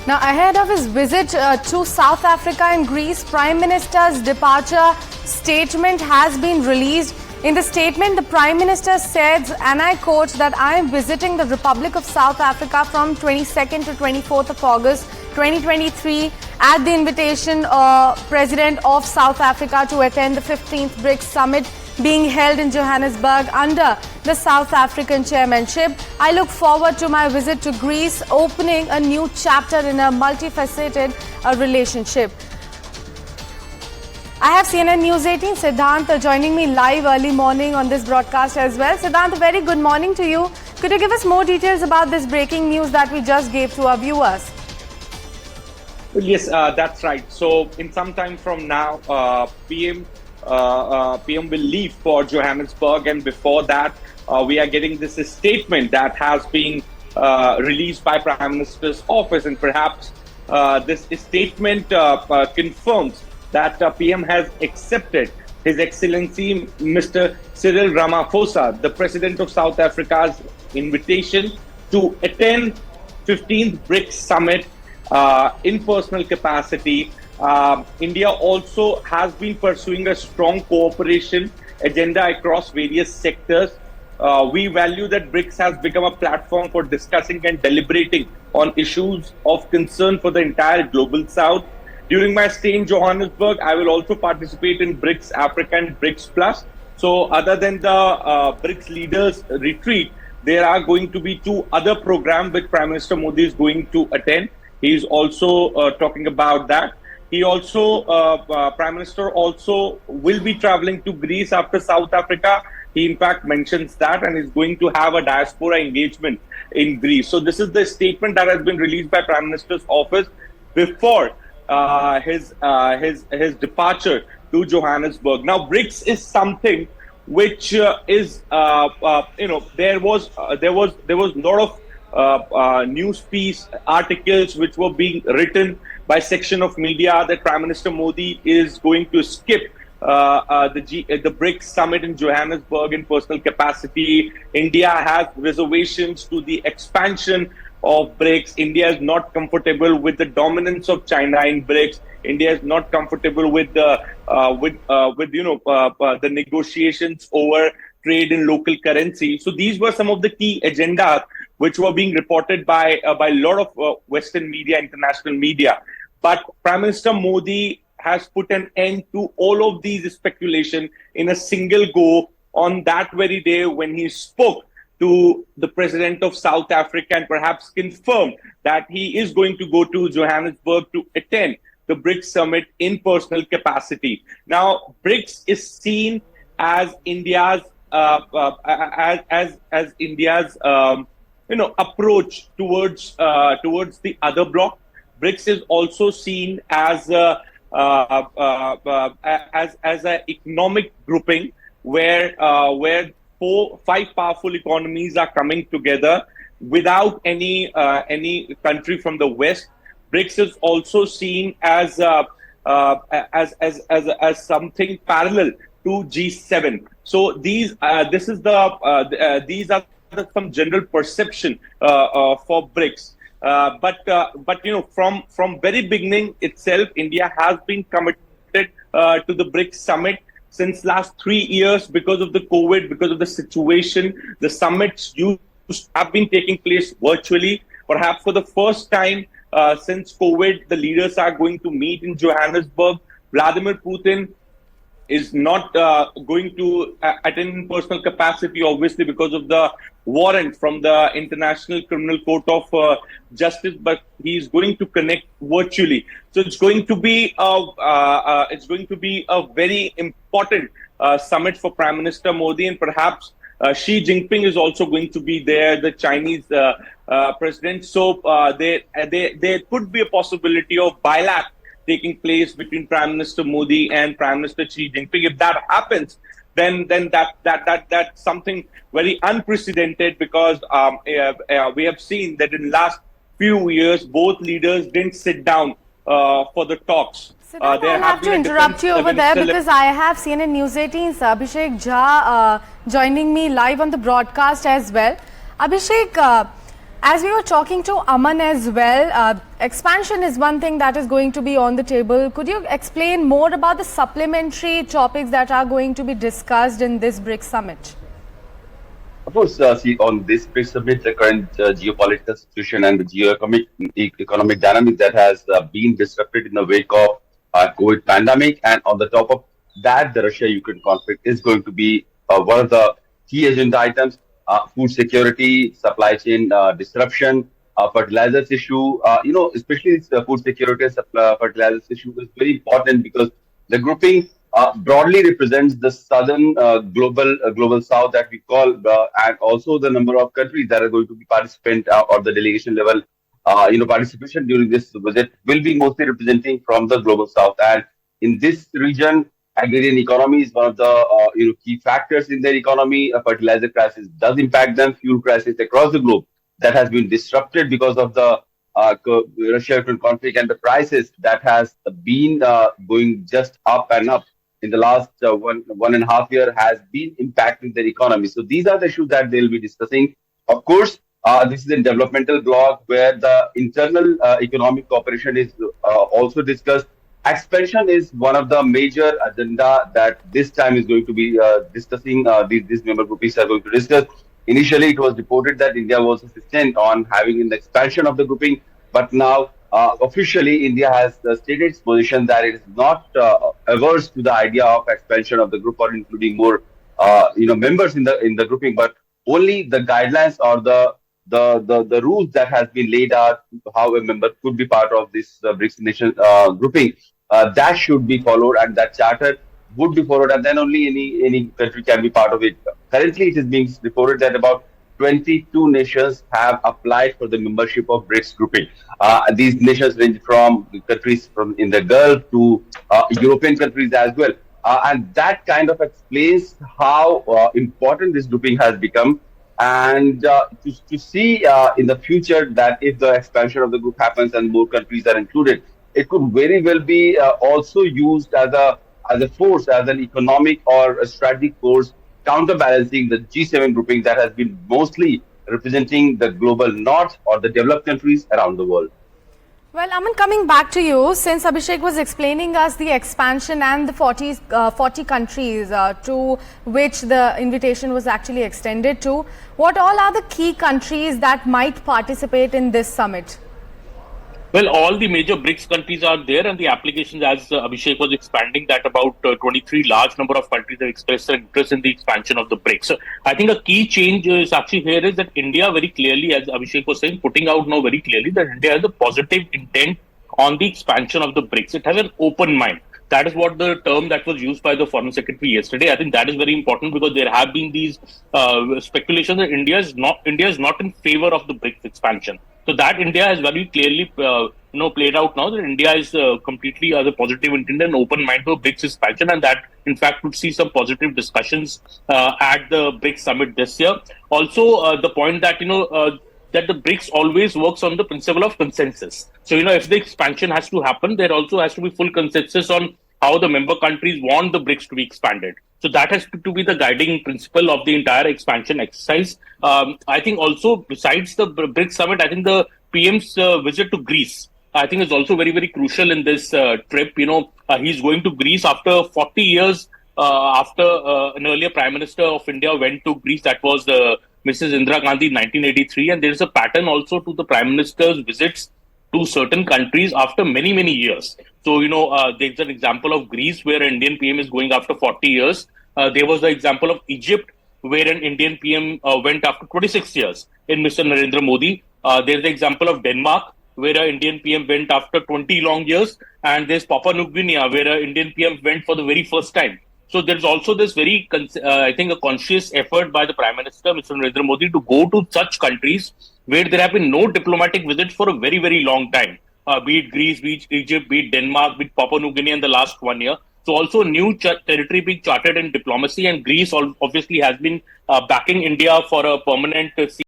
Now, ahead of his visit to South Africa and Greece, Prime Minister's departure statement has been released. In the statement, the Prime Minister said, and I quote, that I am visiting the Republic of South Africa from 22nd to 24th of August 2023 at the invitation of President of South Africa to attend the 15th BRICS Summit being held in Johannesburg under the South African chairmanship. I look forward to my visit to Greece, opening a new chapter in a multifaceted relationship. I have CNN News 18 Siddhant joining me live early morning on this broadcast as well. Siddhant, a very good morning to you. Could you give us more details about this breaking news that we just gave to our viewers? Well, yes, that's right. So in some time from now, PM will leave for Johannesburg, and before that, we are getting this statement that has been released by Prime Minister's office, and perhaps this statement confirms that PM has accepted His Excellency Mr. Cyril Ramaphosa, the President of South Africa's invitation to attend 15th BRICS Summit in personal capacity. India also has been pursuing a strong cooperation agenda across various sectors. We value that BRICS has become a platform for discussing and deliberating on issues of concern for the entire global South. During my stay in Johannesburg, I will also participate in BRICS Africa and BRICS Plus. So other than the BRICS leaders retreat, there are going to be two other programs which Prime Minister Modi is going to attend. He is also talking about that. He also, Prime Minister also will be traveling to Greece after South Africa. He in fact mentions that, and is going to have a diaspora engagement in Greece. So this is the statement that has been released by Prime Minister's office before his departure to Johannesburg. Now, BRICS is something which is there was a lot of news piece articles which were being written by section of media that Prime Minister Modi is going to skip the BRICS Summit in Johannesburg in personal capacity. India has reservations to the expansion of BRICS. India is not comfortable with the dominance of China in BRICS. India is not comfortable with the the negotiations over trade in local currency. So these were some of the key agendas which were being reported by a lot of Western media, international media. But Prime Minister Modi has put an end to all of these speculation in a single go on that very day when he spoke to the President of South Africa, and perhaps confirmed that he is going to go to Johannesburg to attend the BRICS Summit in personal capacity. Now, BRICS is seen as India's India's approach towards the other bloc. BRICS is also seen as an economic grouping where 5 powerful economies are coming together without any country from the West. BRICS is also seen as something parallel to G7. So these are some general perception for BRICS. But from very beginning itself, India has been committed to the BRICS Summit. Since last 3 years, because of the COVID, because of the situation, the summits have been taking place virtually. Perhaps for the first time since COVID, the leaders are going to meet in Johannesburg. Vladimir Putin is not going to attend in personal capacity, obviously, because of the warrant from the International Criminal Court of Justice, but he is going to connect virtually. So it's going to be a very important summit for Prime Minister Modi, and perhaps Xi Jinping is also going to be there, the Chinese president. So there could be a possibility of bilateral taking place between Prime Minister Modi and Prime Minister Xi Jinping. If that happens, then that's something very unprecedented, because we have seen that in the last few years, both leaders didn't sit down for the talks. Siddhant, I'll have to interrupt you over there because I have CNN News 18's Abhishek Jha joining me live on the broadcast as well. Abhishek, As we were talking to Aman as well, expansion is one thing that is going to be on the table. Could you explain more about the supplementary topics that are going to be discussed in this BRICS summit? Of course, see, on this BRICS Summit, the current geopolitical situation and the economic dynamic that has been disrupted in the wake of COVID pandemic, and on the top of that, the Russia-Ukraine conflict is going to be one of the key agenda items. Food security, supply chain disruption, fertilizers issue. Especially this food security and fertilizers issue is very important because the grouping broadly represents the southern global south that we call, and also the number of countries that are going to be participant or the delegation level. Participation during this visit will be mostly representing from the global south, and in this region, agrarian economy is one of the key factors in their economy. A fertilizer crisis does impact them. Fuel crisis across the globe that has been disrupted because of the Russia-Ukraine conflict, and the prices that has been going just up and up in the last 1.5 years has been impacting their economy. So these are the issues that they'll be discussing. Of course, this is a developmental block where the internal economic cooperation is also discussed. Expansion is one of the major agenda that this time is going to be discussing. These member groupings are going to discuss. Initially, it was reported that India was insistent on having an expansion of the grouping, but now officially India has stated its position that it is not averse to the idea of expansion of the group or including more members in the grouping, but only the guidelines or the rules that has been laid out how a member could be part of this BRICS nation grouping that should be followed, and that charter would be followed, and then only any country can be part of it. Currently, it is being reported that about 22 nations have applied for the membership of BRICS grouping. These nations range from countries from in the Gulf to European countries as well, and that kind of explains how important this grouping has become. And to see in the future that if the expansion of the group happens and more countries are included, it could very well be also used as a force, as an economic or a strategic force, counterbalancing the G7 grouping that has been mostly representing the global north or the developed countries around the world. Well, Aman, coming back to you, since Abhishek was explaining us the expansion and the 40 countries to which the invitation was actually extended to, what all are the key countries that might participate in this summit? Well, all the major BRICS countries are there, and the applications, as Abhishek was expanding, that about 23 large number of countries have expressed their interest in the expansion of the BRICS. So I think a key change is actually here is that India very clearly, as Abhishek was saying, putting out now very clearly that India has a positive intent on the expansion of the BRICS. It has an open mind. That is what the term that was used by the Foreign Secretary yesterday. I think that is very important because there have been these speculations that India is not in favor of the BRICS expansion. So that India has very clearly played out now that India is completely as a positive intent and open mind to BRICS expansion, and that in fact would see some positive discussions at the BRICS summit this year. Also, the point that that the BRICS always works on the principle of consensus. So if the expansion has to happen, there also has to be full consensus on how the member countries want the BRICS to be expanded. So that has to be the guiding principle of the entire expansion exercise. I think also besides the BRICS summit, I think the PM's visit to Greece, I think is also very, very crucial in this trip. He's going to Greece after 40 years after an earlier Prime Minister of India went to Greece. That was Mrs. Indira Gandhi in 1983. And there is a pattern also to the Prime Minister's visits to certain countries after many, many years. So, there's an example of Greece where an Indian PM is going after 40 years. There was the example of Egypt where an Indian PM went after 26 years in Mr. Narendra Modi. There's the example of Denmark where an Indian PM went after 20 long years. And there's Papua New Guinea where an Indian PM went for the very first time. So there's also this very, I think, a conscious effort by the Prime Minister, Mr. Narendra Modi, to go to such countries where there have been no diplomatic visits for a very, very long time. Be it Greece, be it Egypt, be it Denmark, be it Papua New Guinea in the last 1 year. So also new territory being charted in diplomacy, and Greece obviously has been backing India for a permanent seat